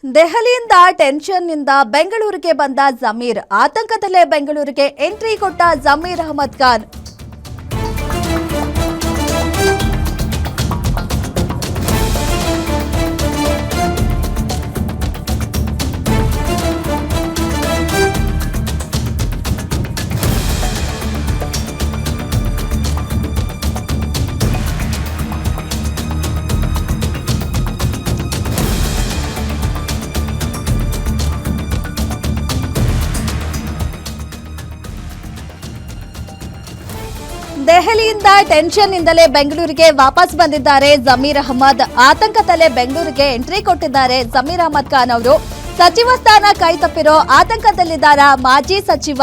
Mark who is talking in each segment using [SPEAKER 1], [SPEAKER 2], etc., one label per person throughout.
[SPEAKER 1] ದೆಹಲಿಯಿಂದ ಟೆನ್ಷನ್ನಿಂದ ಬೆಂಗಳೂರಿಗೆ ಬಂದ ಜಮೀರ್ ಆತಂಕದಲ್ಲೇ ಬೆಂಗಳೂರಿಗೆ ಎಂಟ್ರಿ ಕೊಟ್ಟ ಜಮೀರ್ ಅಹಮದ್ ಖಾನ್. ದೆಹಲಿಯಿಂದ ಟೆನ್ಷನ್ನಿಂದಲೇ ಬೆಂಗಳೂರಿಗೆ ವಾಪಸ್ ಬಂದಿದ್ದಾರೆ ಜಮೀರ್ ಅಹಮದ್. ಆತಂಕದಲ್ಲೇ ಬೆಂಗಳೂರಿಗೆ ಎಂಟ್ರಿ ಕೊಟ್ಟಿದ್ದಾರೆ ಜಮೀರ್ ಅಹಮದ್ ಖಾನ್ ಅವರು. ಸಚಿವ ಸ್ಥಾನ ಕೈತಪ್ಪಿರೋ ಆತಂಕದಲ್ಲಿದ್ದಾರಾ ಮಾಜಿ ಸಚಿವ?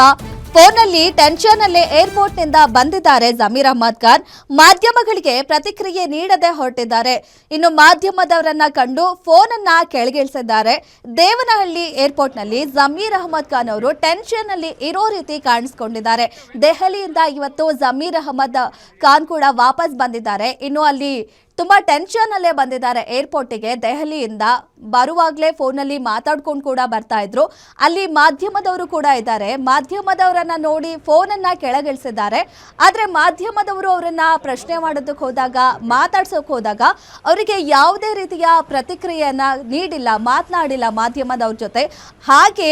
[SPEAKER 1] ಫೋನ್ನಲ್ಲಿ ಟೆನ್ಷನ್ ಅಲ್ಲೇ ಏರ್ಪೋರ್ಟ್ನಿಂದ ಬಂದಿದ್ದಾರೆ ಜಮೀರ್ ಅಹಮದ್ ಖಾನ್. ಮಾಧ್ಯಮಗಳಿಗೆ ಪ್ರತಿಕ್ರಿಯೆ ನೀಡದೆ ಹೊರಟಿದ್ದಾರೆ. ಇನ್ನು ಮಾಧ್ಯಮದವರನ್ನ ಕಂಡು ಫೋನ್ ಅನ್ನ ಕೆಳಗಿಳಿಸಿದ್ದಾರೆ. ದೇವನಹಳ್ಳಿ ಏರ್ಪೋರ್ಟ್ನಲ್ಲಿ ಜಮೀರ್ ಅಹಮದ್ ಖಾನ್ ಅವರು ಟೆನ್ಷನ್ ಅಲ್ಲಿ ಇರೋ ರೀತಿ ಕಾಣಿಸಿಕೊಂಡಿದ್ದಾರೆ. ದೆಹಲಿಯಿಂದ ಇವತ್ತು ಜಮೀರ್ ಅಹಮದ್ ಖಾನ್ ಕೂಡ ವಾಪಸ್ ಬಂದಿದ್ದಾರೆ. ಇನ್ನು ಅಲ್ಲಿ ತುಂಬಾ ಟೆನ್ಷನ್ ಅಲ್ಲೇ ಬಂದಿದ್ದಾರೆ ಏರ್ಪೋರ್ಟಿಗೆ. ದೆಹಲಿಯಿಂದ ಬರುವಾಗಲೇ ಫೋನಲ್ಲಿ ಮಾತಾಡ್ಕೊಂಡು ಕೂಡ ಬರ್ತಾ ಇದ್ರು. ಅಲ್ಲಿ ಮಾಧ್ಯಮದವರು ಕೂಡ ಇದ್ದಾರೆ. ಮಾಧ್ಯಮದವರನ್ನ ನೋಡಿ ಫೋನ್ ಅನ್ನ ಕೆಳಗಿಳಿಸಿದ್ದಾರೆ. ಆದ್ರೆ ಮಾಧ್ಯಮದವರು ಅವರನ್ನ ಪ್ರಶ್ನೆ ಮಾಡೋದಕ್ಕೆ ಹೋದಾಗ, ಮಾತಾಡ್ಸೋಕೆ ಹೋದಾಗ ಅವರಿಗೆ ಯಾವುದೇ ರೀತಿಯ ಪ್ರತಿಕ್ರಿಯೆಯನ್ನ ನೀಡಿಲ್ಲ, ಮಾತನಾಡಿಲ್ಲ ಮಾಧ್ಯಮದವ್ರ ಜೊತೆ. ಹಾಗೆ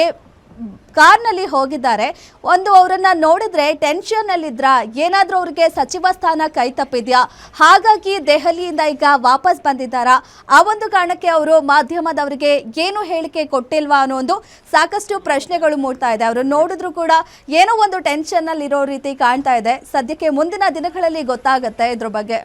[SPEAKER 1] ಕಾರ್ನಲ್ಲಿ ಹೋಗಿದ್ದಾರೆ. ಒಂದು ಅವರನ್ನ ನೋಡಿದ್ರೆ ಟೆನ್ಷನ್ ಅಲ್ಲಿದ್ರ, ಏನಾದ್ರೂ ಅವ್ರಿಗೆ ಸಚಿವ ಸ್ಥಾನ ಕೈ ತಪ್ಪಿದ್ಯಾ, ಹಾಗಾಗಿ ದೆಹಲಿಯಿಂದ ಈಗ ವಾಪಸ್ ಬಂದಿದ್ದಾರಾ, ಆ ಒಂದು ಕಾರಣಕ್ಕೆ ಅವರು ಮಾಧ್ಯಮದವರಿಗೆ ಏನು ಹೇಳಿಕೆ ಕೊಟ್ಟಿಲ್ವಾ ಅನ್ನೋ ಒಂದು ಸಾಕಷ್ಟು ಪ್ರಶ್ನೆಗಳು ಮೂಡ್ತಾ ಇದೆ. ಅವರು ನೋಡಿದ್ರು ಕೂಡ ಏನೋ ಒಂದು ಟೆನ್ಷನ್ ಅಲ್ಲಿ ಇರೋ ರೀತಿ ಕಾಣ್ತಾ ಇದೆ. ಸದ್ಯಕ್ಕೆ ಮುಂದಿನ ದಿನಗಳಲ್ಲಿ ಗೊತ್ತಾಗುತ್ತೆ ಇದ್ರ ಬಗ್ಗೆ.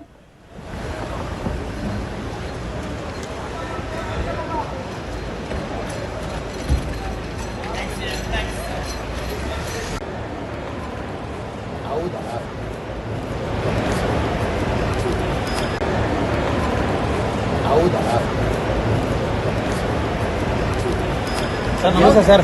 [SPEAKER 2] ಹೌದಾ ಸರ್, ನಮಸ್ತೆ ಸರ್.